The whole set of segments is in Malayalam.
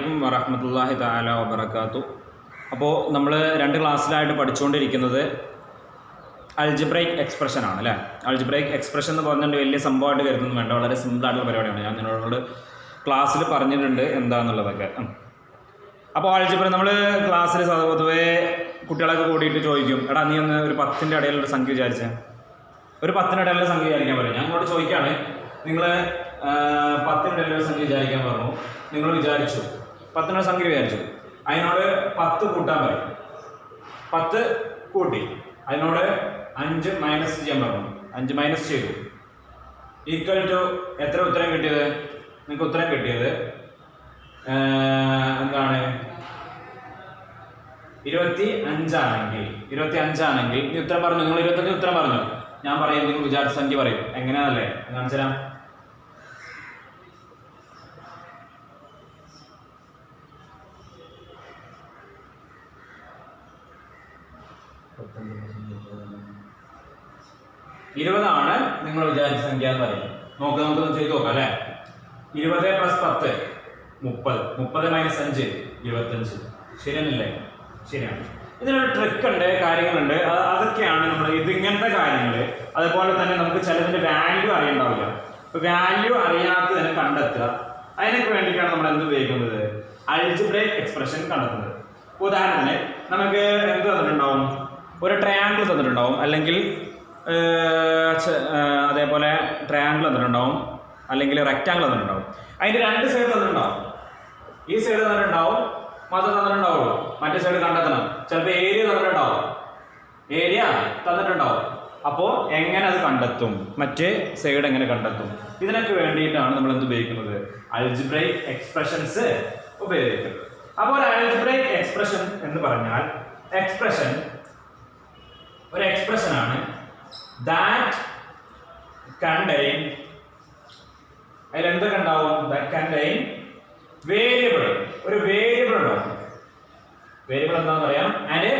അലൈക്കും വറഹ്മത്തുള്ളാഹി തആല വബറകാതുഹു. അപ്പോൾ നമ്മൾ രണ്ട് ക്ലാസ്സിലായിട്ട് പഠിച്ചുകൊണ്ടിരിക്കുന്നത് അൾജിബ്രൈക് എക്സ്പ്രഷൻ ആണ് അല്ലേ. അൾജിബ്രൈക് എക്സ്പ്രഷൻ എന്ന് പറഞ്ഞിട്ട് വലിയ സംഭവമായിട്ട് കരുതൊന്നും വേണ്ട, വളരെ സിമ്പിളായിട്ടുള്ള പരിപാടിയാണ്. ഞാൻ നിങ്ങളോട് ക്ലാസ്സിൽ പറഞ്ഞിട്ടുണ്ട് എന്താണെന്നുള്ളതൊക്കെ. അപ്പോൾ ആൾജിബ്ര നമ്മൾ ക്ലാസ്സിൽ പൊതുവേ കുട്ടികളൊക്കെ കൂടിയിട്ട് ചോദിക്കും, എടാ നീ ഒന്ന് ഒരു 10ൻ്റെ ഇടയിലൊരു സംഖ്യ വിചാരിച്ചേ, ഒരു 10ൻ്റെ ഇടയിലുള്ള സംഖ്യ വിചാരിക്കാൻ പറയും. ഞാൻ നിങ്ങളോട് ചോദിക്കുകയാണ്, നിങ്ങൾ 10ൻ്റെ ഇടയിലൊരു സംഖ്യ വിചാരിക്കാൻ പറഞ്ഞു, നിങ്ങൾ വിചാരിച്ചു 10ൻ്റെ സംഖ്യ വിചാരിച്ചു, അതിനോട് 10 കൂട്ടാൻ പറയും, 10 കൂട്ടി, അതിനോട് 5 മൈനസ് ചെയ്യാൻ പറഞ്ഞു, 5 മൈനസ് ചെയ്തു, ഈക്വൽ ടു എത്ര ഉത്തരം കിട്ടിയത്? നിങ്ങൾക്ക് ഉത്തരം കിട്ടിയത് എന്താണ്? 25 ആണെങ്കിൽ നീ ഉത്തരം പറഞ്ഞു, നിങ്ങൾ 25 ഉത്തരം പറഞ്ഞു, ഞാൻ പറയും നിങ്ങൾ വിചാരിച്ച സംഖ്യ പറയും. എങ്ങനെയാണല്ലേ കാണിച്ചു തരാം. ഇരുപതാണ് നിങ്ങൾ വിചാരിച്ച സംഖ്യ എന്ന് പറയും. നമുക്ക് ചെയ്ത് നോക്കാം അല്ലേ. 20 + 10 30, 30 - 5 25. ശരിയല്ലേ? ശരിയാണ്. ഇതിനൊരു ട്രിക്ക് ഉണ്ട്, കാര്യങ്ങളുണ്ട്, അതൊക്കെയാണ് നമ്മൾ ഇതിങ്ങനത്തെ കാര്യങ്ങൾ. അതുപോലെ തന്നെ നമുക്ക് ചിലതിൻ്റെ വാല്യൂ അറിയണ്ടാവില്ല. അപ്പോൾ വാല്യൂ അറിയാത്തതിനെ കണ്ടെത്തുക, അതിനൊക്കെ വേണ്ടിയിട്ടാണ് നമ്മൾ എന്ത് ഉപയോഗിക്കുന്നത്? അൾജിബ്രൈക് എക്സ്പ്രഷൻ കണ്ടെത്തുന്നത്. ഉദാഹരണത്തിന് നമുക്ക് എന്ത് തന്നിട്ടുണ്ടാവും? ഒരു ട്രയാങ്കിൾ തന്നിട്ടുണ്ടാവും, അല്ലെങ്കിൽ അതേപോലെ ട്രയാങ്കിൾ തന്നിട്ടുണ്ടാവും, അല്ലെങ്കിൽ റെക്റ്റാങ്കിൾ തന്നിട്ടുണ്ടാവും. അതിൻ്റെ 2 സൈഡ് തന്നിട്ടുണ്ടാവും. ഈ സൈഡ് തന്നിട്ടുണ്ടാവും, മാത്രം തന്നിട്ടുണ്ടാവുള്ളൂ, മറ്റേ സൈഡ് കണ്ടെത്തണം. ചിലപ്പോൾ ഏരിയ തന്നിട്ടുണ്ടാവും. അപ്പോൾ എങ്ങനെ അത് കണ്ടെത്തും? മറ്റേ സൈഡ് എങ്ങനെ കണ്ടെത്തും? ഇതിനൊക്കെ വേണ്ടിയിട്ടാണ് നമ്മൾ എന്ത് ഉപയോഗിക്കുന്നത്? അൾജിബ്രൈക് എക്സ്പ്രഷൻസ് ഉപയോഗിക്കുന്നത്. അപ്പോൾ അൾജിബ്രൈക് എക്സ്പ്രഷൻ എന്ന് പറഞ്ഞാൽ ഒരു എക്സ്പ്രഷൻ ആണ് that contain, അതിൽ എന്തൊക്കെ ഉണ്ടാവും? that contain വേരിയബിൾ, ഒരു വേരിയബിൾ ഉണ്ടാവും. വേരിയബിൾ എന്താണെന്ന് പറയാം, and a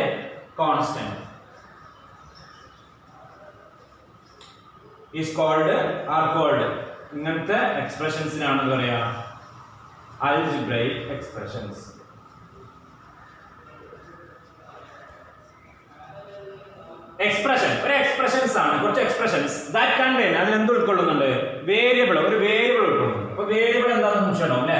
constant is called ഇങ്ങനത്തെ എക്സ്പ്രഷൻസിനാണ് എന്താ പറയാ? Algebraic expressions. ഒരു എക്സ്പ്രഷൻസ് ആണ്, കുറച്ച് എക്സ്പ്രഷൻസ് ദാറ്റ് കണ്ടെയ്ൻ, അതിൽ എന്ത് ഉൾക്കൊള്ളുന്നുണ്ട്? വേരിയബിൾ, ഒരു വേരിയബിൾ ഉൾക്കൊള്ളുന്നു. അപ്പൊ വേരിയബിൾ എന്താണെന്ന് ചോദിച്ചോ അല്ലേ.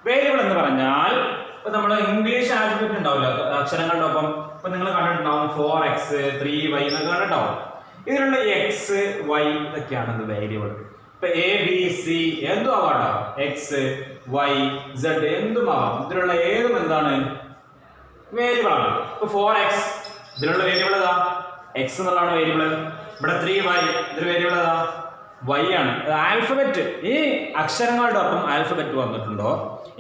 വേരിയബിൾ എന്ന് പറഞ്ഞാൽ ഇപ്പൊ നമ്മൾ ഇംഗ്ലീഷ് ആൽഫബറ്റ് ഉണ്ടാവില്ല അക്ഷരങ്ങളുടെ ഒപ്പം. ഇപ്പൊ നിങ്ങൾ കണ്ടിട്ടുണ്ടാവും 4x 3y എന്നൊക്കെ കണ്ടിട്ടുണ്ടാവും. ഇതിലുള്ള x y ഇതൊക്കെയാണ് എന്ത്? വേരിയബിൾ. ഇപ്പൊ ABC എന്തും ആവാട്ടോ, x y z എന്തും ആവാം. ഇതിലുള്ള ഏതും എന്താണ്? വേരിയബിൾ ആണ്. ഇപ്പൊ 4x ഇതിലുള്ള വേരിയബിൾ ഏതാ? x എന്നുള്ളതാണ് വേരിയബിൾ. ഇവിടെ 3y ഇതിൽ വേരിയബിൾ ഏതാ? y ആണ്. ആൽഫബറ്റ്, ഈ അക്ഷരങ്ങളുടെ ഒപ്പം ആൽഫബറ്റ് വന്നിട്ടുണ്ടോ,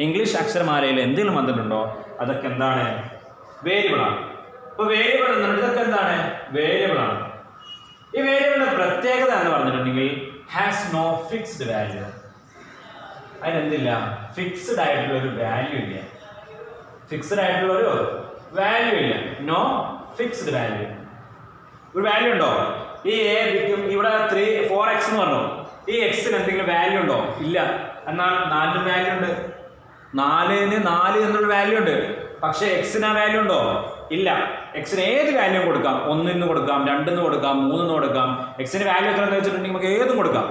ഇംഗ്ലീഷ് അക്ഷരമാലയിൽ എന്തെങ്കിലും വന്നിട്ടുണ്ടോ, അതൊക്കെ എന്താണ്? വേരിയബിൾ ആണ്. ഇപ്പൊ വേരിയബിൾ എന്നുള്ളത് ഇതൊക്കെ എന്താണ്? വേരിയബിൾ ആണ്. ഈ വേരിയബിളിന്റെ പ്രത്യേകത എന്ന് പറഞ്ഞിട്ടുണ്ടെങ്കിൽ ഹാസ് നോ ഫിക്സ്ഡ് വാല്യൂ. അതിനെന്തില്ല? ഫിക്സ്ഡ് ആയിട്ടുള്ള ഒരു വാല്യൂ ഇല്ല. ഫിക്സ്ഡ് ആയിട്ടുള്ള ഒരു വാല്യൂ ഇല്ല. No fixed value. ഒരു വാല്യൂ ഉണ്ടോ? ഈ എ ബിക്കും ഇവിടെ 4x എന്ന് പറഞ്ഞു, ഈ എക്സിന് എന്തെങ്കിലും വാല്യൂ ഉണ്ടോ? ഇല്ല. എന്നാൽ 4 വാല്യൂ ഉണ്ട്. 4ന് 4 എന്നുള്ള വാല്യൂ ഉണ്ട്. പക്ഷെ എക്സിന് ആ വാല്യൂ ഉണ്ടോ? ഇല്ല. എക്സിന് ഏത് വാല്യൂ കൊടുക്കാം. 1 കൊടുക്കാം, 2 കൊടുക്കാം, 3 കൊടുക്കാം. എക്സിന് വാല്യൂ എത്ര എന്ന് വെച്ചിട്ടുണ്ടെങ്കിൽ നമുക്ക് ഏതും കൊടുക്കാം.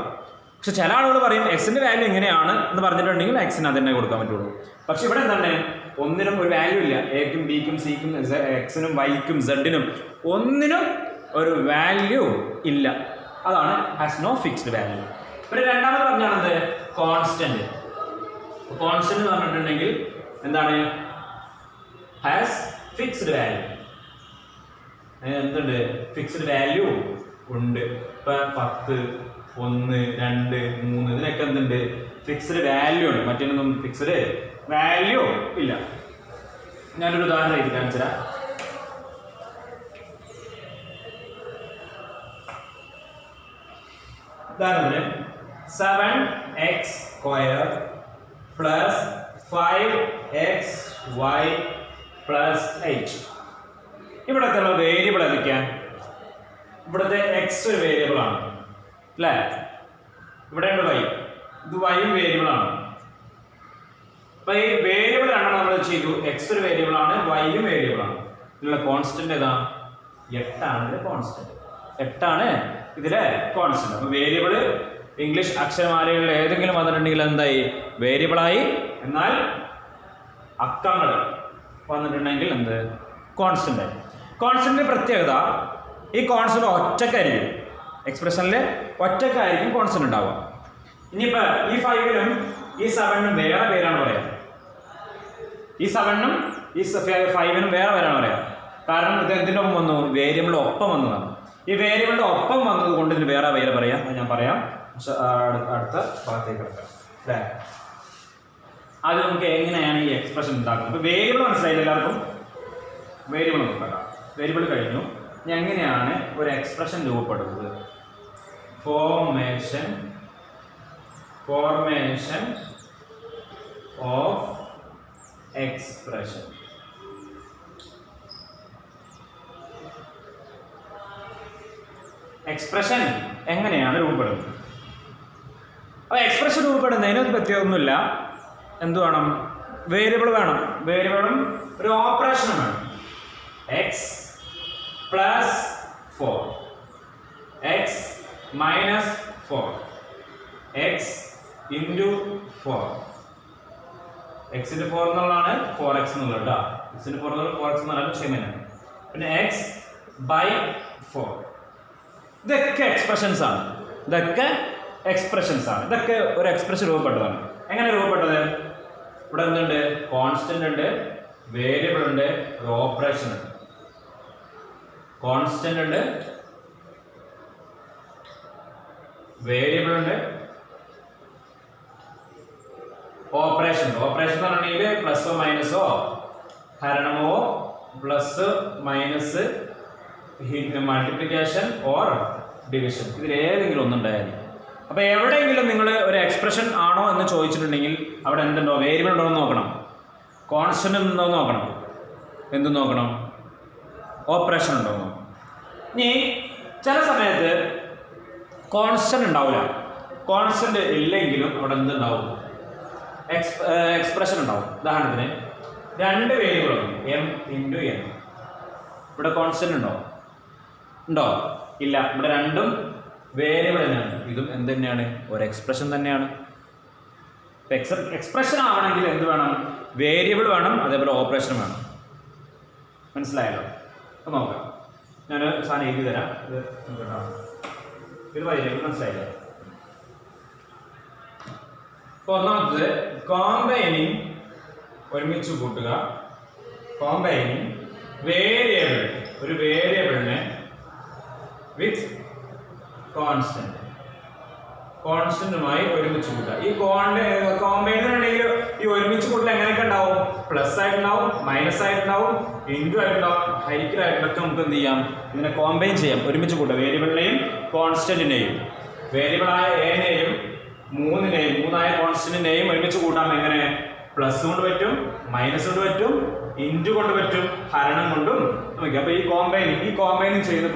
പക്ഷെ ചില ആളുകൾ പറയും എക്സിന്റെ വാല്യൂ എങ്ങനെയാണ് എന്ന് പറഞ്ഞിട്ടുണ്ടെങ്കിൽ എക്സിന് അതന്നെ കൊടുക്കാൻ പറ്റുള്ളൂ. പക്ഷെ ഇവിടെ എന്താണ്? ഒന്നിനും ഒരു വാല്യൂ ഇല്ല. എക്കും ബിക്കും സിക്കും എക്സിനും വൈക്കും സെഡിനും ഒന്നിനും ഒരു വാല്യൂ ഇല്ല. അതാണ് ഹാസ് നോ ഫിക്സ്ഡ് വാല്യൂ. പിന്നെ രണ്ടാമത് പറഞ്ഞാണെന്ത്? കോൺസ്റ്റന്റ്. കോൺസ്റ്റന്റ് എന്ന് പറഞ്ഞിട്ടുണ്ടെങ്കിൽ എന്താണ്? Has fixed value. എന്തുണ്ട്? ഫിക്സ്ഡ് വാല്യൂ ഉണ്ട്. ഇപ്പൊ 10, 1, 2, 3 ഇതിനൊക്കെ എന്തുണ്ട്? ഫിക്സ്ഡ് വാല്യൂ ഉണ്ട്. മറ്റൊന്നും ഫിക്സ്ഡ് വാല്യൂ ഇല്ല. ഞാനൊരു ഉദാഹരണം എഴുതി കാണിച്ചു തരാം. ഉദാഹരണത്തിന് 7x² + 5xy + 8. ഇവിടത്തെ വേരിയബിൾ ഏതൊക്കെയാണ്? ഇവിടുത്തെ എക്സ് ഒരു വേരിയബിൾ ആണ് അല്ലേ. ഇവിടെ ഉണ്ട് y, ഇത് y വേരിയബിൾ ആണ്. അപ്പൊ ഈ വേരിയബിൾ ആണ് നമ്മൾ ചെയ്തു. എക്സ് ഒരു വേരിയബിൾ ആണ്, വൈയും വേരിയബിൾ ആണ്. ഇതിലുള്ള കോൺസ്റ്റന്റ് ഏതാ? 8 ആണ് ഇതിലെ കോൺസ്റ്റന്റ്. 8 ആണ് ഇതിലെ കോൺസ്റ്റന്റ്. അപ്പൊ വേരിയബിൾ ഇംഗ്ലീഷ് അക്ഷരമാലകളിൽ ഏതെങ്കിലും വന്നിട്ടുണ്ടെങ്കിൽ എന്തായി? വേരിയബിളായി. എന്നാൽ അക്കങ്ങൾ വന്നിട്ടുണ്ടെങ്കിൽ എന്ത്? കോൺസ്റ്റന്റ് ആയി. കോൺസ്റ്റന്റിന്റെ പ്രത്യേകത, ഈ കോൺസ്റ്റന്റ് ഒറ്റക്കായിരിക്കും. എക്സ്പ്രഷനിൽ ഒറ്റക്കായിരിക്കും കോൺസ്റ്റന്റ് ഉണ്ടാവുക. ഇനിയിപ്പോ ഈ 5നും ഈ 7നും വേറെ പേരാണ് പറയാം. ഈ 7നും ഈ 5നും വേറെ പേരാണ് പറയാം. കാരണം ഇത് എന്തിൻ്റെ ഒപ്പം വന്നു? വേരിയബിളിന്റെ ഒപ്പം വന്നതാണ്. ഈ വേരിയബിളിന്റെ ഒപ്പം വന്നത് കൊണ്ട് ഇതിന് വേറെ പേര് പറയാം. ഞാൻ പറയാം, അടുത്ത ഭാഗത്തേക്ക് കിടക്കാം അല്ലേ. അത് നമുക്ക് എങ്ങനെയാണ് ഈ എക്സ്പ്രഷൻ ഉണ്ടാക്കുന്നത്? ഇപ്പൊ വേരിയബിൾ മനസ്സിലായില്ല എല്ലാവർക്കും? വേരിയബിൾ നോക്കാം. വേരിയബിൾ കഴിഞ്ഞു. ഇനി എങ്ങനെയാണ് ഒരു എക്സ്പ്രഷൻ രൂപപ്പെടുന്നത്? Formation of expression. എക്സ്പ്രഷൻ എങ്ങനെയാണ് രൂപപ്പെടുന്നത്? അപ്പോൾ എക്സ്പ്രഷൻ രൂപപ്പെടുന്നതിന് ഒരു പ്രത്യേകമൊന്നുമില്ല. എന്ത് വേണം? വേരിയബിൾ വേണം. വേരിയബിളും ഒരു ഓപ്പറേഷനും വേണം. X plus 4, X minus 4, X into 4. എക്സിൻ്റെ 4 എന്നുള്ളതാണ് 4x എന്നുള്ളത് കേട്ടോ. എക്സിൻ്റെ 4 എന്നുള്ളത് 4x എന്നുള്ളത് ക്ഷമയാണ്. പിന്നെ എക്സ് ബൈ 4. ഇതൊക്കെ എക്സ്പ്രഷൻസ് ആണ്. ഇതൊക്കെ ഒരു എക്സ്പ്രഷൻ രൂപപ്പെട്ടതാണ്. എങ്ങനെ രൂപപ്പെട്ടത്? ഇവിടെ എന്തുണ്ട്? കോൺസ്റ്റന്റ് ഉണ്ട്, വേരിയബിൾ ഉണ്ട്, ഒരു ഓപ്പറേഷൻ ഉണ്ട്. കോൺസ്റ്റന്റ് ഉണ്ട്, വേരിയബിൾ ഉണ്ട്, ഓപ്പറേഷൻ ഉണ്ട്. ഓപ്പറേഷൻ എന്ന് പറഞ്ഞിട്ടുണ്ടെങ്കിൽ പ്ലസോ മൈനസോ ഹരണമോ plus minus multiplication or division, ഇതിൽ ഏതെങ്കിലും ഒന്നുണ്ടായാലും. അപ്പോൾ എവിടെയെങ്കിലും നിങ്ങൾ ഒരു എക്സ്പ്രഷൻ ആണോ എന്ന് ചോദിച്ചിട്ടുണ്ടെങ്കിൽ അവിടെ എന്തുണ്ടോ? വേരിയബിൾ ഉണ്ടോ എന്ന് നോക്കണം, കോൺസ്റ്റന്റ് ഉണ്ടോ എന്ന് നോക്കണം, എന്ത് നോക്കണം? ഓപ്പറേഷൻ ഉണ്ടോ എന്ന് നോക്കണം. ഇനി ചില സമയത്ത് കോൺസ്റ്റന്റ് ഉണ്ടാവില്ല. കോൺസ്റ്റന്റ് ഇല്ലെങ്കിലും അവിടെ എന്തുണ്ടാവും? എക്സ്പ്രഷൻ ഉണ്ടാവും. ഉദാഹരണത്തിന് 2 വേരിയബിളുണ്ട്, m ഇൻറ്റു n. ഇവിടെ കോൺസ്റ്റന്റ് ഉണ്ടോ? ഇല്ല. ഇവിടെ രണ്ടും വേരിയബിൾ തന്നെയാണ്. ഇതും എന്ത് തന്നെയാണ്? ഒരു എക്സ്പ്രഷൻ തന്നെയാണ്. എക്സ്പ്രഷൻ ആവണമെങ്കിൽ എന്ത് വേണം? വേരിയബിൾ വേണം, അതേപോലെ ഓപ്പറേഷൻ വേണം. മനസ്സിലായല്ലോ? അപ്പം നോക്കാം. ഞാൻ സാധനം എഴുതി തരാം. ഇത് വരില്ല, മനസ്സിലായില്ല. അപ്പോൾ ഒന്നാമത്തത് കോമ്പൈനിങ്, ഒരുമിച്ച് കൂട്ടുക. കോമ്പൈനിങ് വേരിയബിൾ, ഒരു വേരിയബിളിനെ വിത്ത് കോൺസ്റ്റന്റുമായി ഒരുമിച്ച് കൂട്ടുക. ഈ കോമ്പൈനിൽ ഈ ഒരുമിച്ച് കൂട്ടൽ എങ്ങനെയൊക്കെ ഉണ്ടാവും? പ്ലസ് ആയിട്ടുണ്ടാവും, മൈനസ് ആയിട്ടുണ്ടാവും, ഇൻറ്റു ആയിട്ടുണ്ടാവും, ഹൈക്കിലായിട്ടൊക്കെ നമുക്ക് എന്ത് ചെയ്യാം? ഇതിനെ കോമ്പൈൻ ചെയ്യാം, ഒരുമിച്ച് കൂട്ടുക. വേരിയബിളിനെയും കോൺസ്റ്റന്റിനെയും, വേരിയബിളായ എനെയും 3ആയ കോൺസ്റ്റന്റിനെയും ഒരുമിച്ച് കൂട്ടാം. എങ്ങനെ? പ്ലസ് കൊണ്ട് പറ്റും, മൈനസ് കൊണ്ട് പറ്റും, ഇൻറ്റു കൊണ്ട് പറ്റും, ഹരണം കൊണ്ടും നോക്കി. അപ്പോൾ ഈ കോമ്പൈനിങ് ചെയ്യുന്ന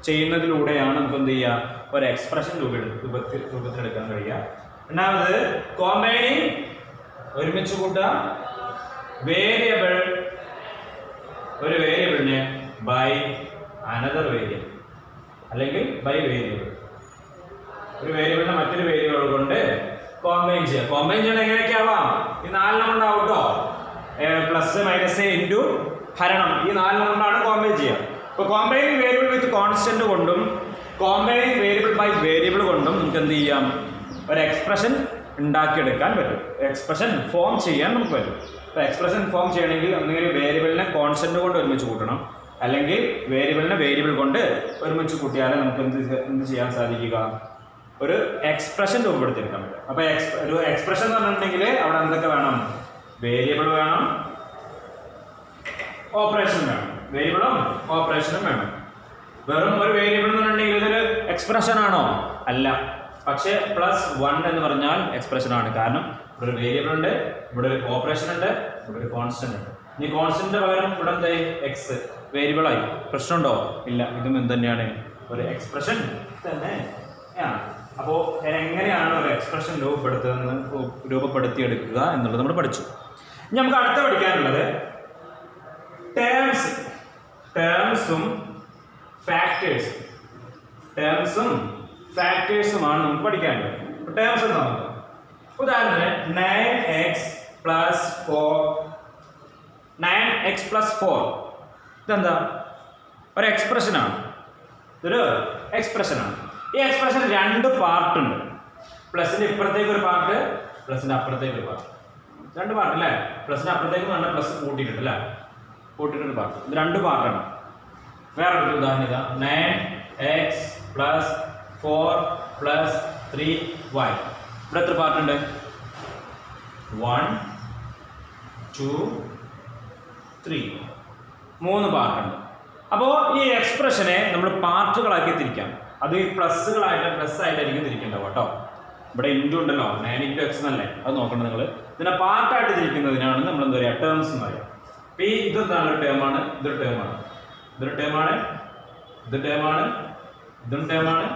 ചെയ്യുന്നതിലൂടെയാണ് നമുക്ക് എന്ത് ചെയ്യുക? ഒരു എക്സ്പ്രഷൻ രൂപത്തിലെടുക്കാൻ കഴിയുക. രണ്ടാമത് കോമ്പൈനിങ്, ഒരുമിച്ച് കൂട്ടുക. വേരിയബിൾ, ഒരു വേരിയബിളിനെ ബൈ അനദർ വേരിയബിൾ, അല്ലെങ്കിൽ ബൈ വേരിയബിൾ, ഒരു വേരിയബിളിനെ മറ്റൊരു വേരിയബിൾ കൊണ്ട് കോമ്പൈൻ ചെയ്യുക. കോമ്പൈൻ ചെയ്യണം എങ്ങനെയൊക്കെ ആവാം? ഈ 4 ഉണ്ടാവും കേട്ടോ. പ്ലസ് മൈനസ് ഇൻറ്റു ഹരണം, ഈ 4 കൊണ്ടാണ് കോമ്പൈൻ ചെയ്യുക. ഇപ്പോൾ കോമ്പൈനിങ് വേരിയബിൾ വിത്ത് കോൺസ്റ്റന്റ് കൊണ്ടും കോമ്പൈനിങ് വേരിയബിൾ ബൈ വേരിയബിൾ കൊണ്ടും നമുക്ക് എന്ത് ചെയ്യാം? ഒരു എക്സ്പ്രഷൻ ഉണ്ടാക്കിയെടുക്കാൻ പറ്റും. എക്സ്പ്രഷൻ ഫോം ചെയ്യാൻ നമുക്ക് പറ്റും. അപ്പോൾ എക്സ്പ്രഷൻ ഫോം ചെയ്യണമെങ്കിൽ ഒന്നുകിൽ വേരിയബിളിനെ കോൺസ്റ്റന്റ് കൊണ്ട് ഒരുമിച്ച് കൂട്ടണം, അല്ലെങ്കിൽ വേരിയബിളിനെ വേരിയബിൾ കൊണ്ട് ഒരുമിച്ച് കൂട്ടിയാലേ നമുക്ക് എന്ത് ചെയ്യാൻ സാധിക്കുക? ഒരു എക്സ്പ്രഷൻ രൂപപ്പെടുത്തിയെടുക്കാൻ പറ്റും. അപ്പോൾ ഒരു എക്സ്പ്രഷൻ എന്ന് പറഞ്ഞിട്ടുണ്ടെങ്കിൽ അവിടെ എന്തൊക്കെ വേണം? വേരിയബിൾ വേണം, ഓപ്പറേഷൻ വേണം. വേരിയബിളും ഓപ്പറേഷനും വേണം. വെറും ഒരു വേരിയബിൾ എന്ന് പറഞ്ഞിട്ടുണ്ടെങ്കിൽ ഇതൊരു എക്സ്പ്രഷൻ ആണോ? അല്ല. പക്ഷേ +1 എന്ന് പറഞ്ഞാൽ എക്സ്പ്രഷൻ ആണ്. കാരണം ഇവിടെ ഒരു വേരിയബിൾ ഉണ്ട്, ഇവിടെ ഒരു ഓപ്പറേഷൻ ഉണ്ട്, ഇവിടെ ഒരു കോൺസ്റ്റന്റ് ഉണ്ട്. ഇനി കോൺസ്റ്റന്റിന്റെ പകരം ഇവിടെ എന്തായി? എക്സ് വേരിയബിളായി. പ്രശ്നമുണ്ടോ? ഇല്ല. ഇതും എന്ത് തന്നെയാണ്? ഒരു എക്സ്പ്രഷൻ തന്നെയാണ്. അപ്പോൾ എങ്ങനെയാണ് ഒരു എക്സ്പ്രഷൻ രൂപപ്പെടുത്തിയെടുക്കുക എന്നുള്ളത് നമ്മൾ പഠിച്ചു. ഇനി നമുക്ക് അടുത്ത പഠിക്കാനുള്ളത് ടേംസും ഫാക്ടേഴ്സുമാണ് നമുക്ക് പഠിക്കാനുള്ളത്. ടേംസ് എന്താ നമുക്ക് ഉദാഹരണത്തിന് 9x plus 4 ഇതെന്താ ഒരു എക്സ്പ്രഷനാണ്. ഇതൊരു എക്സ്പ്രഷനാണ്. ഈ എക്സ്പ്രഷൻ രണ്ട് പാർട്ട് ഉണ്ട്. പ്ലസിന്റെ ഇപ്പുറത്തേക്ക് ഒരു പാർട്ട്, പ്ലസിന്റെ അപ്പുറത്തേക്ക് ഒരു പാർട്ട്. രണ്ട് പാർട്ട് അല്ലേ? പ്ലസിന്റെ അപ്പുറത്തേക്ക് വേണ്ട പ്ലസ് കൂട്ടിയിട്ടുണ്ട് അല്ലേ? കൂട്ടിയിട്ടൊരു പാർട്ട്. ഇത് രണ്ട് പാർട്ടാണ്. വേറൊരു ഉദാഹരണം ഇതാ 9x plus 4 plus 3y. ഇവിടെ എത്ര പാർട്ട് ഉണ്ട്? 1 2 3 3 പാർട്ടുണ്ട്. അപ്പോൾ ഈ എക്സ്പ്രഷനെ നമ്മൾ പാർട്ടുകളാക്കി തിരിക്കാം. അത് ഈ പ്ലസ് ആയിട്ടായിരിക്കും തിരിക്കേണ്ടത് കേട്ടോ. ഇവിടെ ഇൻറ്റു ഉണ്ടല്ലോ, 9 × x എന്നല്ലേ, അത് നോക്കണം നിങ്ങൾ. ഇതിനെ പാർട്ടായിട്ട് തിരിക്കുന്നതിനാണ് നമ്മൾ എന്താ പറയുക ടേംസ് എന്ന് പറയുക. അപ്പോൾ ഈ ഇതെന്താണ് ഒരു ടേമാണ്, ഇതൊരു ടേമാണ്, ഇതൊരു ടേമാണ്, ഇത് ടേമാണ്, ഇതും ടേമാണ്,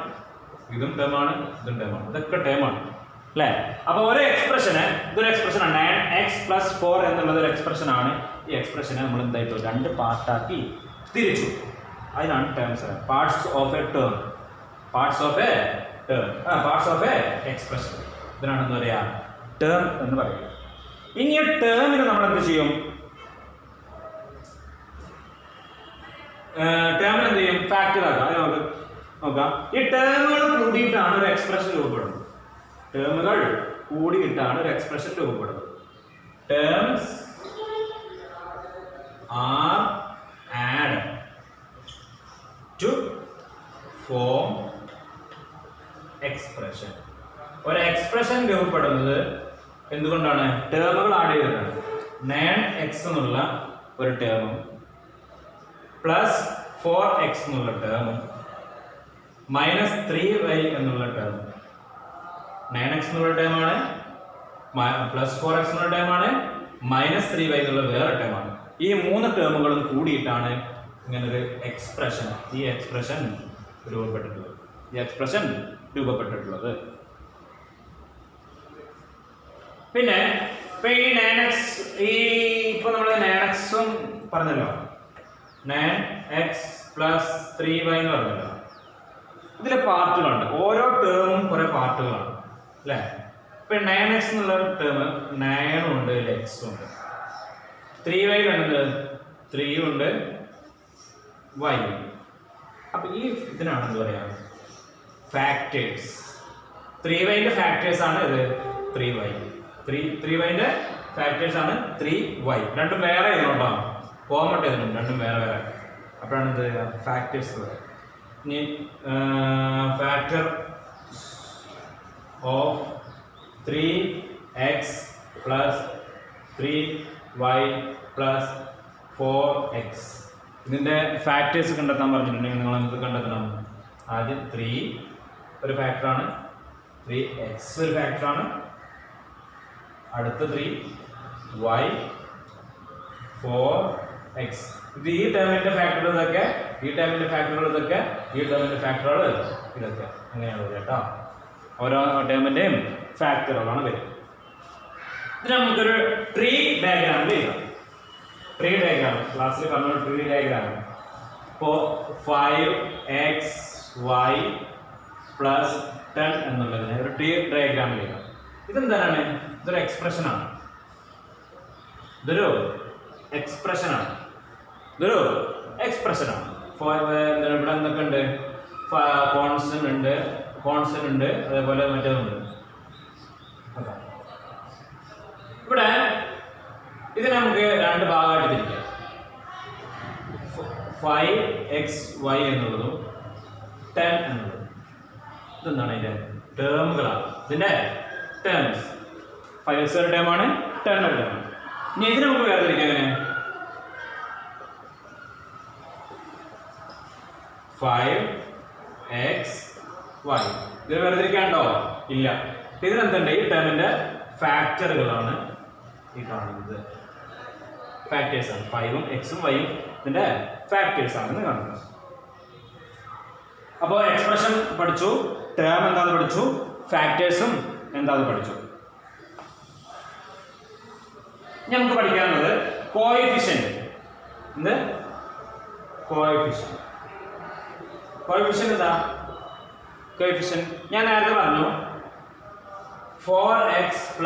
ഇതും ടേമാണ്, ഇതും ടേമാണ്, ഇതൊക്കെ ടേമാണ് അല്ലേ? അപ്പോൾ ഒരു എക്സ്പ്രഷന് ഇതൊരു എക്സ്പ്രഷനാണ്. 9x plus 4 എന്നുള്ളത് ഒരു എക്സ്പ്രഷനാണ്. ഈ എക്സ്പ്രഷനെ നമ്മൾ എന്തായിട്ടു രണ്ട് പാർട്ടാക്കി തിരിച്ചു. അതിനാണ് terms. Parts of A expression. ഇതിനാണ് എന്താ പറയുക ടേം എന്ന് പറയുക. ഇനി ഈ ടേമിന് നമ്മൾ എന്ത് ചെയ്യും? ടേമിന് എന്ത് ചെയ്യും? ഫാക്ടർ ആക്കാം. അത് നമുക്ക് നോക്കാം. ഈ ടേമുകൾ കൂടിയിട്ടാണ് ഒരു എക്സ്പ്രഷൻ രൂപപ്പെടുന്നത്. ടേമുകൾ കൂടിയിട്ടാണ് ഒരു എക്സ്പ്രഷൻ രൂപപ്പെടുന്നത്. Terms are add to form expression. ഒരു എക്സ്പ്രഷൻ രൂപപ്പെടുന്നത് എന്തുകൊണ്ടാണ്? ടേമുകൾ ആഡ് ചെയ്തിട്ടാണ്. 9x എന്നുള്ള ഒരു ടേമും പ്ലസ് 4x എന്നുള്ള ടേമും മൈനസ് 3y എന്നുള്ള ടേമും. 9x എന്നുള്ള ടേമാണ്, പ്ലസ് 4x എന്നുള്ള ടേമാണ്, മൈനസ് 3y എന്നുള്ള വേറെ ടേമാണ്. ഈ മൂന്ന് ടേമുകളും കൂടിയിട്ടാണ് ഇങ്ങനൊരു എക്സ്പ്രഷൻ, ഈ എക്സ്പ്രഷൻ രൂപപ്പെട്ടിട്ടുള്ളത്. പിന്നെ ഈ 9x ഇപ്പൊ നമ്മൾ 9x പറഞ്ഞല്ലോ, 9x plus 3y എന്ന് പറഞ്ഞല്ലോ. ഇതിലെ പാർട്ടുകളുണ്ട്. ഓരോ ടേമും കുറെ പാർട്ടുകളാണ് അല്ലേ? ഇപ്പൊ 9x എന്നുള്ള ടേം 9 ഉണ്ട്, x ഉണ്ട്. 3y ഉണ്ട്, 3 ഉണ്ട്, y ഉണ്ട്. അപ്പൊ ഈ ഇതിനാണ് എന്താ പറയാ ഫാക്ടേഴ്സ്. 3yന്റെ ഫാക്ടേഴ്സ് ആണ് ഇത് 3y. 3yന്റെ ഫാക്ടേഴ്സ് ആണ് 3y. രണ്ടും വേറെ ഇതിനുണ്ടോ? കോമൺ ഇതിനുണ്ട്, രണ്ടും വേറെ. അപ്പോഴാണ് ഇത് ഫാക്ടേഴ്സ്. ഇനി factor of 3x plus 3y plus 4x. ഇതിന്റെ ഫാക്ടേഴ്സ് കണ്ടെത്താൻ പറഞ്ഞിട്ടുണ്ടെങ്കിൽ നിങ്ങൾ എന്ത് കണ്ടെത്തണം? ആദ്യം 3 ഒരു ഫാക്ടറാണ്, 3x ഒരു ഫാക്ടറാണ്, അടുത്ത 3y 4x. ഇത് ഈ ടേമിന്റെ ഫാക്ടറുകൾ ഇതൊക്കെ, ഈ ടേമിന്റെ ഫാക്ടറുകൾ ഇതൊക്കെ, ഈ ടേമിന്റെ ഫാക്ടറുകൾ ഇതൊക്കെ. അങ്ങനെയാണ് കേട്ടോ. ഓരോ ടേമിന്റെയും ഫാക്ടറുകളാണ് വരും. ഇത് നമുക്കൊരു ട്രീ ഡയഗ്രാമിൽ എഴുതാം. ട്രീ ഡയഗ്രാം ക്ലാസ്സിൽ പറഞ്ഞ ട്രീ ഡയഗ്രാം. ഇപ്പോൾ 5xy പ്ലസ് 10 എന്നുള്ളതിന് ഒരു ട്രീ ഡയഗ്രാമിൽ എഴുതാം. ഇതെന്താണ്? ഇതൊരു എക്സ്പ്രഷനാണ്. ഇതൊരു എക്സ്പ്രഷനാണ്. ഇവിടെ എന്തൊക്കെ ഉണ്ട്? കോൺസ്റ്റന്റ് ഉണ്ട്, അതേപോലെ മറ്റേതുണ്ട്. ഇവിടെ ഇത് നമുക്ക് രണ്ട് ഭാഗമായിട്ട് തിരിക്കാം. 5xy എന്നുള്ളതും 10 എന്നുള്ളതും. ഇതെന്താണ്? അതിന്റെ ടേമുകളാണ്. ഇതിന്റെ ടേംസ്. 5x ഒരു ടേമാണ്, 10 ഒരു ടേമാണ്. ഇനി ഇത് നമുക്ക് വേറെ തിരിക്കാം. എങ്ങനെ? 5xy. ഇതിന് വേറെ തിരിക്കാണ്ടോ? ഇല്ല. ഇതിനെന്തുണ്ട്? ഈ ടേമിന്റെ ഫാക്ടറുകളാണ് ഈ കാണുന്നത്. ഫാക്ടേഴ്സ് ആണ്. 5ഉം xഉം yഉം ഇതിന്റെ ഫാക്ടേഴ്സ് ആണെന്ന് കാണുന്നത്. അപ്പോൾ എക്സ്പ്രഷൻ പഠിച്ചു, ടേം എന്താണെന്ന് പഠിച്ചു, ഫാക്ടേഴ്സും എന്താണെന്ന് പഠിച്ചു. നമുക്ക് പഠിക്കാനുള്ളത് കോഎഫിഷ്യന്റ്. എന്ത് കോഎഫിഷ്യന്റ്? കോഎഫിഷ്യന്റ് എന്താ? കോഎഫിഷ്യന്റ് ഞാൻ നേരത്തെ പറഞ്ഞു 4x +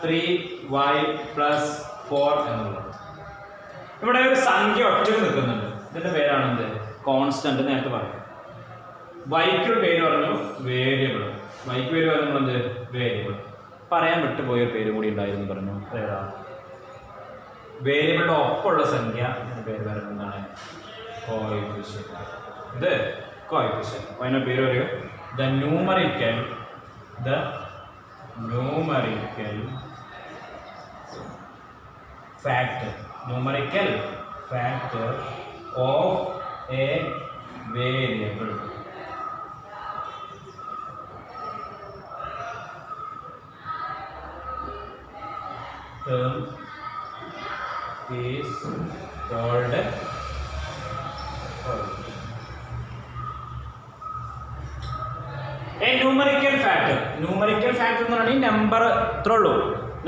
3y + 4 എന്നുള്ളത്. ഇവിടെ ഒരു സംഖ്യ ഒറ്റക്ക് നിൽക്കുന്നുണ്ട്. ഇതിന്റെ പേരാണ് എന്ത്? കോൺസ്റ്റന്റ്. നേരത്തെ പറഞ്ഞു. വൈക്ക് പേര് പറഞ്ഞു വേരിയബിൾ. വൈക്ക് പേര് പറഞ്ഞു എന്ത്? വേരിയബിൾ. പറയാൻ വിട്ടുപോയ പേര് കൂടി ഉണ്ടായിരുന്നു പറഞ്ഞു. ഏതാ? വേരിയബിളിന്റെ ഒപ്പമുള്ള സംഖ്യ പേര് പറയുന്നത് എന്താണ്? കോഎഫിഷ്യന്റ്. ഇത് കോഎഫിഷ്യന്റ്. അതിന്റെ പേര് ഒരു the numerical factor of a variable. Term is called a numerical factor. Numerical factor എന്ന് പറഞ്ഞാൽ നമ്പർ ഇത്രേ ഉള്ളൂ.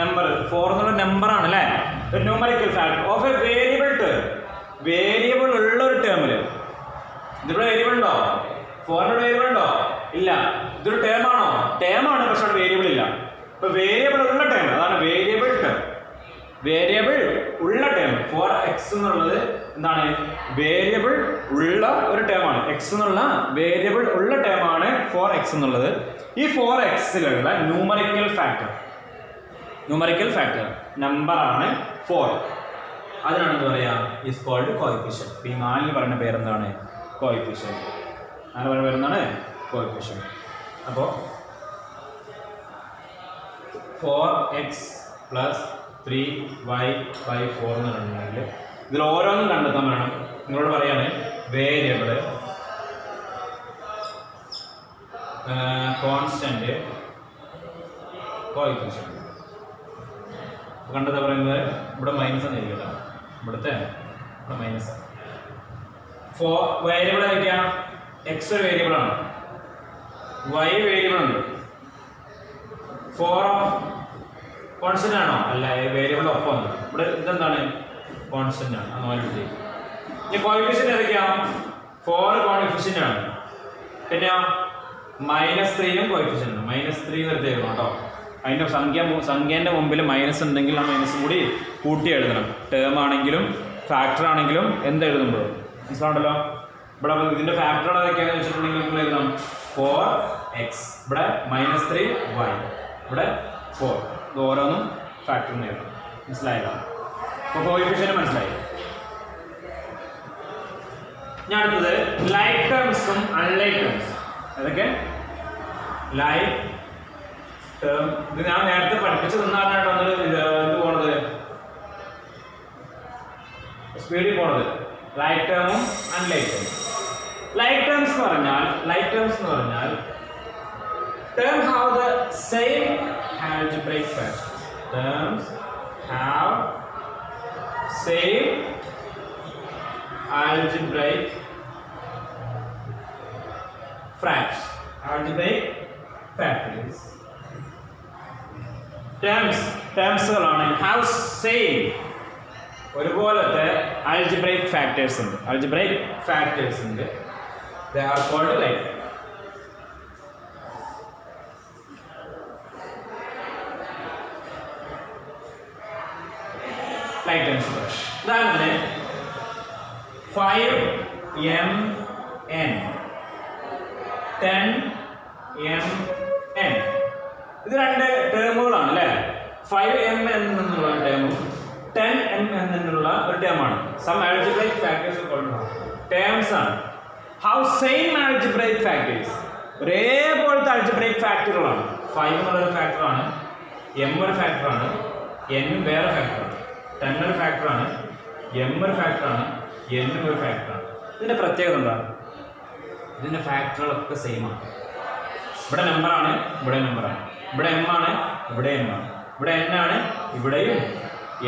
നമ്പർ 4 എന്നുള്ള നമ്പറാണ് അല്ലേ? ഒരു numerical factor of A variable term. Variable ഉള്ള ഒരു ടേമില്. ഇതിവിടെ വേരിയബിൾ ഉണ്ടോ? 4 വേരിയബിൾ ഉണ്ടോ? ഇല്ല. ഇതൊരു ടേം ആണോ? ടേം ആണ്, പക്ഷെ അവിടെ വേരിയബിൾ ഇല്ല. ഇപ്പൊ വേരിയബിൾ ഉള്ള ടേം, അതാണ് വേരിയബിൾ ടേം. വേരിയബിൾ ഉള്ള ടേം 4x എന്നുള്ളത് എന്താണ്? വേരിയബിൾ ഉള്ള ഒരു ടേം ആണ്. x എന്നുള്ള വേരിയബിൾ ഉള്ള ടേം ആണ് 4x എന്നുള്ളത്. ഈ 4xലുള്ള ന്യൂമറിക്കൽ ഫാക്ടർ നമ്പർ ആണ് 4. അതിനാണ് എന്താ പറയാ? Is called coefficient. ഈ 4 പറയുന്ന പേരെന്താണ്? കോഎഫിഷ്യന്റ്. 4 പറയുന്ന പേരെന്താണ്? കോഎഫിഷ്യന്റ്. അപ്പോൾ 4x + 3y / 4 എന്ന് പറഞ്ഞിട്ടുണ്ടെങ്കിൽ ഇതിൽ ഓരോന്നും കണ്ടെത്താൻ വേണം. നിങ്ങളോട് പറയാണ് വേരിയബിള്, കോൺസ്റ്റന്റ്, കോഎഫിഷ്യന്റ്. കണ്ടെത്താൻ പറയുന്നത് ഇവിടെ മൈനസ് എന്ന് എഴുതിയില്ല. ഇവിടെ മൈനസ്. വേരിയബിൾ ആയിരിക്കാം. എക്സ് ഒരു വേരിയബിൾ ആണ്, വൈ വേരിയബിൾ ഉണ്ട്. 4 കോൺസ്റ്റന്റ് ആണോ? അല്ല, വേരിയബിൾ ഒപ്പം. ഇവിടെ ഇതെന്താണ്? കോൺസ്റ്റന്റ് ആണ്. അതുപോലെ ഇനി കോഎഫിഷ്യന്റ് ഏതൊക്കെയാ? 4 കോഎഫിഷ്യന്റ് ആണ്. പിന്നെ -3 കോഎഫിഷ്യന്റ് ആണ്. -3 നിർത്തിയേക്കണം കേട്ടോ. അതിൻ്റെ സംഖ്യേൻ്റെ മുമ്പിൽ മൈനസ് ഉണ്ടെങ്കിൽ ആ മൈനസ് കൂടി കൂട്ടി എഴുതണം. ടേം ആണെങ്കിലും ഫാക്ടർ ആണെങ്കിലും എന്ത് എഴുതുമ്പോഴും മനസ്സിലാണല്ലോ. ഇവിടെ ഇതിൻ്റെ ഫാക്ടർ ഏതൊക്കെയാണെന്ന് വെച്ചിട്ടുണ്ടെങ്കിൽ നിങ്ങൾ എഴുതണം 4x, ഇവിടെ -3y, ഇവിടെ 4. ഇത് ഓരോന്നും ഫാക്ടറിന് എഴുതണം. മനസ്സിലായല്ലോ? അപ്പോൾ കോഎഫിഷ്യന്റ് മനസ്സിലായി. ഞാൻ അടുത്തത് ലൈക്ക് ടേംസും അൺലൈക്ക് ടേംസും. ഏതൊക്കെ? Like term. ഇത് ഞാൻ നേരത്തെ പഠിപ്പിച്ചു തന്നാട്ടാണ് ഇത് പോണത്, സ്പീഡിൽ പോണത്. ലൈക്ക് ടേമും അൺലൈക്ക് ടേമും. ലൈക്ക് ടേംസ് എന്ന് പറഞ്ഞാൽ term have the same algebraic fractions. Terms have same algebraic fractions. Algebraic factors. Termsകളാണ് have same ഒരുപോലത്തെ algebraic factors ഉണ്ട്. They are called like terms. ഉദാഹരണത്തിന് 5mn 10mn. ഇത് രണ്ട് ടേമുകളാണ് അല്ലേ? 5mn എന്നുള്ള ടേമും 10mn എന്നുള്ള ഒരു ടേമാണ്. സം algebraic factors ടേംസ് ആണ്. ഹൗ സെയിം algebraic factors, ഒരേപോലത്തെ algebraic ഫാക്ടറുകളാണ്. 5 എന്നുള്ളൊരു ഫാക്ടറാണ്, m ഒരു ഫാക്ടറാണ്, n വേറെ ഫാക്ടറാണ്. 10 ഒരു ഫാക്ടറാണ്, m ഒരു ഫാക്ടറാണ്, n ഒരു ഫാക്ടറാണ്. ഇതിന്റെ പ്രത്യേകത എന്താണ്? ഇതിന്റെ ഫാക്ടറുകളൊക്കെ സെയിം ആണ്. ഇവിടെ നമ്പറാണ്, ഇവിടെ നമ്പറാണ്. ഇവിടെ m ആണ്, ഇവിടെ m ആണ്. ഇവിടെ n ആണ്, ഇവിടെയും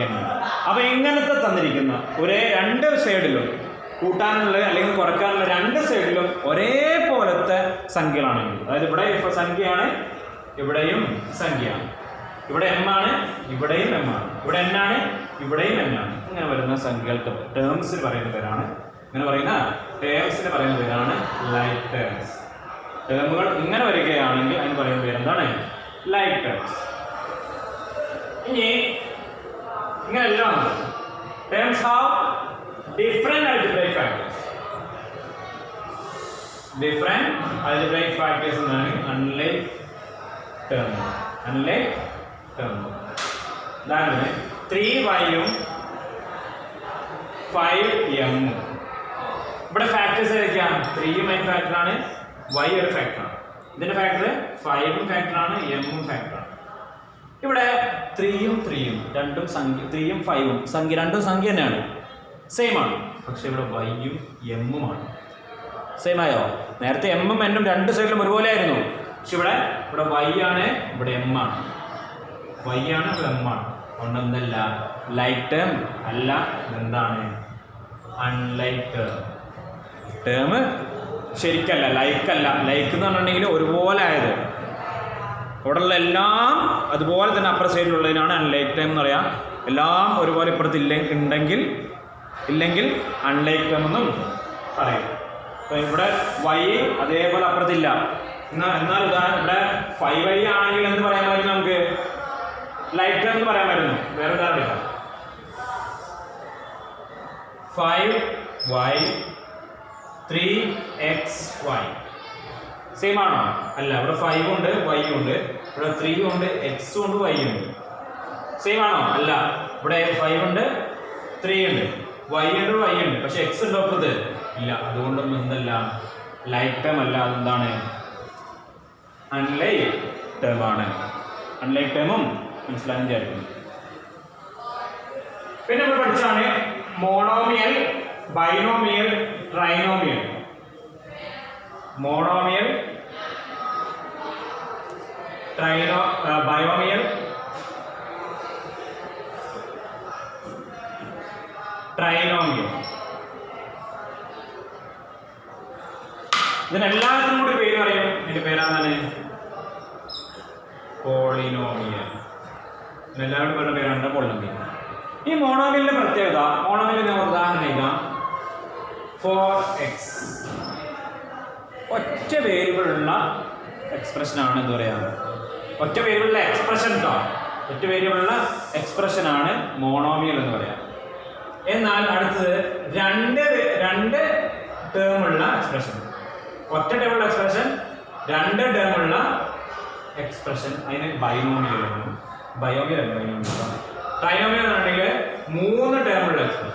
n ആണ്. അപ്പൊ ഇങ്ങനത്തെ തന്നിരിക്കുന്ന ഒരേ രണ്ട് സൈഡിലും കൂട്ടാനുള്ള അല്ലെങ്കിൽ കുറയ്ക്കാനുള്ള രണ്ട് സൈഡിലും ഒരേപോലത്തെ സംഖ്യകളാണെങ്കിൽ, അതായത് ഇവിടെ സംഖ്യയാണ്, ഇവിടെയും സംഖ്യയാണ്. ഇവിടെ m ആണ്, ഇവിടെയും m ആണ്. ഇവിടെ n ആണ്, ഇവിടെയും n ആണ്. ഇങ്ങനെ വരുന്ന സംഖ്യകൾക്ക് ടേംസിന് പറയുന്ന പേരാണ്, ഇങ്ങനെ പറയുന്ന ടേംസിന് പറയുന്ന പേരാണ് ലൈക്ക് ടേംസ്. ടേമുകൾ ഇങ്ങനെ വരികയാണെങ്കിൽ അതിന് പറയുന്ന പേര് എന്താണ്? Like terms. ഇനി ഇങ്ങനെല്ലാം terms have different algebraic factors. Different algebraic factors എന്നാണ് അൺലൈക്ക് ടേം. അൺലൈക്ക് ടേം ഉദാഹരണത്തിന് 3y-ഉം 5m. ഇവിടെ ഫാക്ടേഴ്സ് ഏതൊക്കെയാണ്? 3 മെയിൻ ഫാക്ടറാണ്, y ഒരു ഫാക്ടറാണ്. ഇതിന്റെ ഫാക്ടർ 5ഉം ഫാക്ടറാണ്, m-ഉം ഫാക്ടറാണ്. ഇവിടെ 3ഉം 3ഉം രണ്ടും സംഖ്യ, 3ഉം 5ഉം സംഖ്യ, രണ്ടും സംഖ്യ തന്നെയാണ്, സെയിം ആണ്. പക്ഷെ ഇവിടെ y-ഉം m-ഉമാണ്. സെയിം ആയോ? നേരത്തെ m-ഉം n-ഉം രണ്ട് സൈഡിലും ഒരുപോലെ ആയിരുന്നു. പക്ഷെ ഇവിടെ y ആണ്, ഇവിടെ m ആണ്. y ആണ്, ഇവിടെ m ആണ്. അതുകൊണ്ട് എന്തല്ല ലൈക്ക് ടേം അല്ല, എന്താണ്? Unlike term. ടേം ശരിക്കല്ല, ലൈക്ക് അല്ല. ലൈക്ക് എന്ന് പറഞ്ഞിട്ടുണ്ടെങ്കിൽ ഒരുപോലെ ആയത്, ഇവിടെയുള്ള എല്ലാം അതുപോലെ തന്നെ അപ്പുറ സൈഡിലുള്ളതിനാണ് അൺലൈക്ക് ടേം എന്ന് പറയാം. എല്ലാം ഒരുപോലെ ഇപ്പുറത്ത് ഇല്ലെങ്കിൽ അൺലൈക്ക് ടേം എന്നും പറയും. അപ്പോൾ ഇവിടെ y അതേപോലെ അപ്പുറത്തില്ല. എന്നാൽ ഉദാഹരണം ഇവിടെ 5y ആണെങ്കിൽ എന്ത് പറയാൻ പറ്റും? നമുക്ക് ലൈക്ക് ടേം എന്ന് പറയാൻ പറ്റുന്നു. വേറെ ഉദാഹരണം എടുക്കാം. 5y 3xy സെയിം ആണോ? അല്ല, ഇവിടെ 5 ഉണ്ട്, y ഉണ്ട്. ഇവിടെ 3 ഉണ്ട്, x ഉണ്ട്, y ഉണ്ട്. സെയിം ആണോ? അല്ല, ഇവിടെ 5 ഉണ്ട്, 3 ഉണ്ട്, y ഉണ്ട്, y ഉണ്ട്. പക്ഷെ x ഉണ്ടോ അപ്പുറത്ത്? ഇല്ല. അതുകൊണ്ടൊന്നും എന്തല്ല ലൈക്ക് ടേം അല്ല. അതെന്താണ്? അൺലൈക്ക് ടേം ആണ്. അൺലൈക്ക് ടേമും മനസ്സിലാകാൻ വിചാരിക്കുന്നു. പിന്നെ നമ്മൾ പഠിച്ചാണ് monomial, binomial, trinomial. Monomial, binomial, trinomial. ഇതിനെല്ലാത്തിനും കൂടി പേര് പറയും. ഇതിന്റെ പേരാണ് പോളിനോമിയൽ. ഇതിനെല്ലാവരും പറഞ്ഞ പേരാണ് പോളിനോമിയൽ. ഈ മോണോമിയലിന്റെ പ്രത്യേകത, മോണോമിയൽ ഞാൻ ഉദാഹരണം എഴുതാം. 4x ഒറ്റ വേരിയബിളുള്ള എക്സ്പ്രഷനാണ്. എന്താ പറയുക? ഒറ്റ വേരിയബിളുള്ള എക്സ്പ്രഷൻ കേട്ടോ. ഒറ്റ വേരിയബിളുള്ള എക്സ്പ്രഷനാണ് മോണോമിയൽ എന്ന് പറയാം. എന്നാൽ അടുത്തത് രണ്ട് ടേമുള്ള എക്സ്പ്രഷൻ, ഒറ്റ ടേമുള്ള എക്സ്പ്രഷൻ, രണ്ട് ടേമുള്ള എക്സ്പ്രഷൻ, അതിന് ബൈനോമിയൽ ആണ്. ബയോമിയൽ അല്ല, ബൈനോമിയൽ. ട്രൈനോമിയൽ ആണെങ്കിൽ 3 ടേമുള്ള എക്സ്പ്രഷൻ,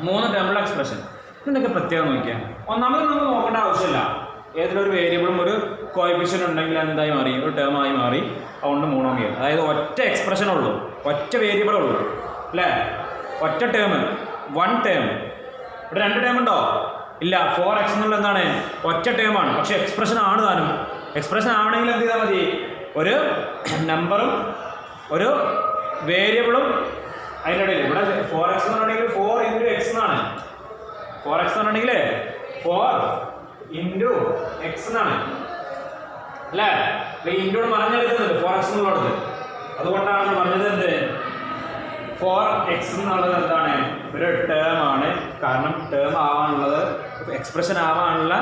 3 ടേമുള്ള എക്സ്പ്രഷൻ. ഇതിനൊക്കെ പ്രത്യേകം നോക്കിയാൽ ഒന്നാമത് നമുക്ക് നോക്കേണ്ട ആവശ്യമില്ല. ഏതൊരു വേരിയബിളും ഒരു കോഎഫിഷ്യന്റ് ഉണ്ടെങ്കിൽ എന്തായി മാറി? ഒരു ടേം ആയി മാറി. അതുകൊണ്ട് മോണോമിയൽ. അതായത് ഒറ്റ എക്സ്പ്രഷൻ ഉള്ളൂ, ഒറ്റ വേരിയബിൾ ഉള്ളൂ, അല്ലേ? ഒറ്റ ടേം, 1 ടേം. ഇവിടെ 2 ടേം ഉണ്ടോ? ഇല്ല. 4x എന്നുള്ള എന്താണ്? ഒറ്റ ടേമാണ്. പക്ഷെ എക്സ്പ്രഷൻ ആണ് താനും. എക്സ്പ്രഷൻ ആവണമെങ്കിൽ എന്ത് ചെയ്താൽ മതി? ഒരു നമ്പറും ഒരു വേരിയബിളും അതിൻ്റെ ഇടയിൽ. ഇവിടെ 4x എന്ന് പറഞ്ഞിട്ടുണ്ടെങ്കിൽ 4 × x എന്നാണ്. 4x എന്ന് പറഞ്ഞിട്ടുണ്ടെങ്കിൽ 4 × x എന്നാണ്, അല്ലേ? ഇൻഡോട് പറഞ്ഞെടുക്കുന്നത് 4x എന്നുള്ളത്. അതുകൊണ്ടാണ് പറഞ്ഞത് എന്ത്? 4x എന്നുള്ളത് എന്താണ്? ഒരു ടേം ആണ്. കാരണം ടേം ആവാനുള്ളത്, എക്സ്പ്രഷൻ ആവാനുള്ള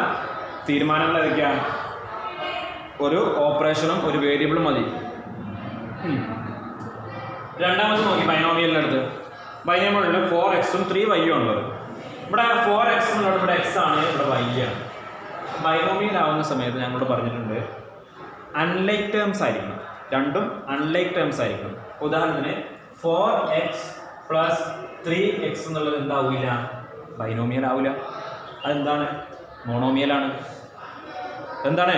തീരുമാനങ്ങൾ ഏതൊക്കെയാണ്? ഒരു ഓപ്പറേഷനും ഒരു വേരിയബിളും മതി. രണ്ടാമത് നോക്കി ബൈനോമിയലിൻ്റെ അടുത്ത്. ബൈനോമിയലിൽ 4x-ഉം 3y-ഉം ഉള്ളത്. ഇവിടെ 4x എന്നുള്ളത് ഇവിടെ x ആണ്, ഇവിടെ y ആണ്. ബൈനോമിയൽ ആവുന്ന സമയത്ത് ഞങ്ങളോട് പറഞ്ഞിട്ടുണ്ട് അൺലൈക്ക് ടേംസ് ആയിരിക്കണം. രണ്ടും അൺലൈക്ക് ടേംസ് ആയിരിക്കണം. ഉദാഹരണത്തിന് 4x + 3x എന്നുള്ളത് എന്താവില്ല? ബൈനോമിയൽ ആവില്ല. അതെന്താണ്? മോണോമിയലാണ്. എന്താണ്?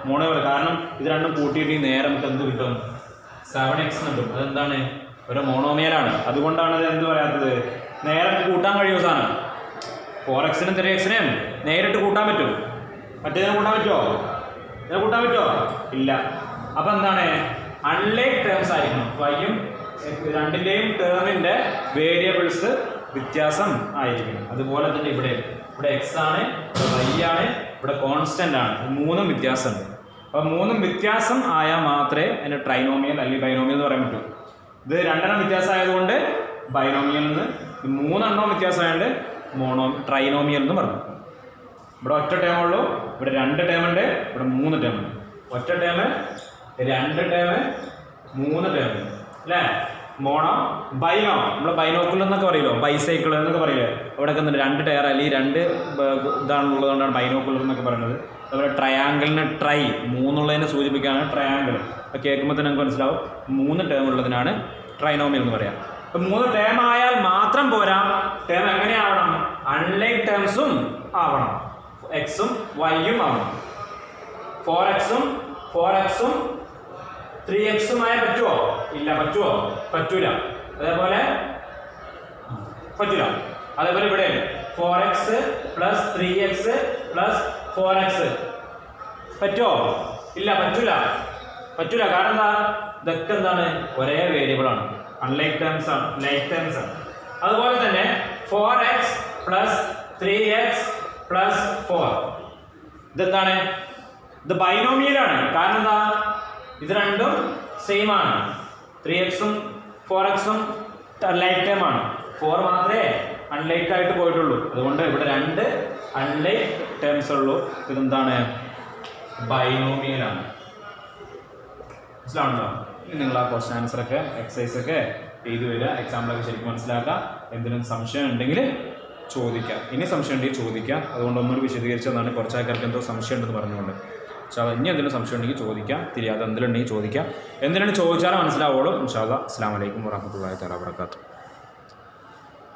മോണോമിയൽ. കാരണം ഇത് രണ്ടും കൂട്ടിയിട്ട് നേരെ നമുക്ക് എന്ത് കിട്ടും? 7x കിട്ടും. അതെന്താണ്? ഒരു മോണോമിയലാണ്. അതുകൊണ്ടാണ് അത് എന്ത് പറയാത്തത്? നേരെ കൂട്ടാൻ കഴിയും സാധനം. 4x-നും 3x-നെയും നേരിട്ട് കൂട്ടാൻ പറ്റും. മറ്റേതിനെ കൂട്ടാൻ പറ്റുമോ? ഇതിനെ കൂട്ടാൻ പറ്റുമോ? ഇല്ല. അപ്പം എന്താണ്? അൺലൈക്ക് ടേംസ് ആയിരിക്കണം. y-യും രണ്ടിൻ്റെയും ടേമിൻ്റെ വേരിയബിൾസ് വ്യത്യാസം ആയിരിക്കണം. അതുപോലെ തന്നെ ഇവിടെ x ആണ്, ഇവിടെ y ആണ്, ഇവിടെ കോൺസ്റ്റന്റ് ആണ്. മൂന്നും വ്യത്യാസമുണ്ട്. അപ്പോൾ മൂന്നും വ്യത്യാസം ആയാൽ മാത്രമേ അതിന് ട്രൈനോമിയൽ അല്ലെങ്കിൽ ബൈനോമിയൽ എന്ന് പറയാൻ പറ്റൂ. ഇത് രണ്ടെണ്ണം വ്യത്യാസമായതുകൊണ്ട് ബൈനോമിയൽ എന്ന്, മൂന്നെണ്ണം വ്യത്യാസമായതുകൊണ്ട് ട്രൈനോമിയൽ എന്ന് പറഞ്ഞു. ഇവിടെ ഒറ്റ ടേം ഉള്ളൂ, ഇവിടെ 2 ടേം ഉണ്ട്, ഇവിടെ 3 ടേം ഉണ്ട്. ഒറ്റ ടേം, 2 ടേം, 3 ടേം അല്ലേ. മോണോ ബൈനോ, നമ്മൾ ബൈനോക്കുലർ എന്നൊക്കെ പറയുമല്ലോ, ബൈസൈക്കിൾ എന്നൊക്കെ പറയില്ലേ, അവിടെ ഒക്കെ 2 ടയർ അല്ലെങ്കിൽ 2 ഇതാണുള്ളതുകൊണ്ടാണ് ബൈനോക്കുലർ എന്നൊക്കെ പറയുന്നത്. അതുപോലെ ട്രയാങ്കിളിന് ട്രൈ, 3 ഉള്ളതിനെ സൂചിപ്പിക്കാനാണ് ട്രയാങ്കിൾ. അപ്പോൾ കേൾക്കുമ്പോൾ തന്നെ നമുക്ക് മനസ്സിലാവും 3 ടേം ഉള്ളതിനാണ് ട്രൈനോമിയൽ എന്ന് പറയാം. അപ്പം 3 ടേം ആയാൽ മാത്രം പോരാ, ടേം എങ്ങനെയാവണം? അൺലൈക്ക് ടേംസും ആവണം, എക്സും വൈയും ആവണം. 4x-ഉം 4x-ഉം 3x-ഉം ആയാൽ പറ്റുമോ? ഇല്ല. പറ്റുമോ? പറ്റൂല. അതേപോലെ പറ്റൂല. അതേപോലെ ഇവിടെ 4x + 3x + 4x പറ്റുമോ? ഇല്ല, പറ്റൂല. പറ്റൂല. കാരണം എന്താ? ഇതൊക്കെ എന്താണ്? ഒരേ വേരിയബിളാണ്, അൺലൈക്ക് ടേംസ് ആണ്, ലൈക്ക് ടേംസ് ആണ്. അതുപോലെ തന്നെ 4x + 3x + 4 ഇതെന്താണ്? ഇത് ബൈനോമിയലാണ്. കാരണം എന്താ? ഇത് രണ്ടും സെയിം ആണ്. 3x-ഉം 4x-ഉം ലൈക്ക് ടേം ആണ്, 4 മാത്രമേ അൺലൈക്ക് ആയിട്ട് പോയിട്ടുള്ളൂ. അതുകൊണ്ട് ഇവിടെ 2 അൺലൈക്ക് ടേംസ് ഉള്ളൂ. ഇതെന്താണ്? ബൈനോമിയലാണ്. മനസ്സിലാവുന്നുണ്ടോ? ഇനി നിങ്ങൾ ആ ക്വസ്റ്റ്യൻ ആൻസറൊക്കെ എക്സസൈസൊക്കെ ചെയ്തു വരിക, എക്സാമ്പിളൊക്കെ ശരിക്കും മനസ്സിലാക്കുക. എന്തെങ്കിലും സംശയം ഉണ്ടെങ്കിൽ ചോദിക്കാം. ഇനി സംശയം ഉണ്ടെങ്കിൽ ചോദിക്കാം. അതുകൊണ്ട് ഒന്നുകൂടി വിശദീകരിച്ചതാണ്, കുറച്ച് ആൾക്കാർക്ക് എന്തോ സംശയം ഉണ്ടെന്ന് പറഞ്ഞുകൊണ്ട്. ഇൻഷാ അല്ലാഹ് ഇനി എന്തെങ്കിലും സംശയം ഉണ്ടെങ്കിൽ ചോദിക്കാം, തിരിയാതെ എന്തെങ്കിലും ഉണ്ടെങ്കിൽ ചോദിക്കാം. എന്തിനാണ് ചോദിച്ചാലും മനസ്സിലാവുള്ളൂ. ഇൻഷാ അല്ലാഹ്. അസ്സലാമു അലൈക്കും വറഹ്മത്തുള്ളാഹി തആല വബറകാതുഹു.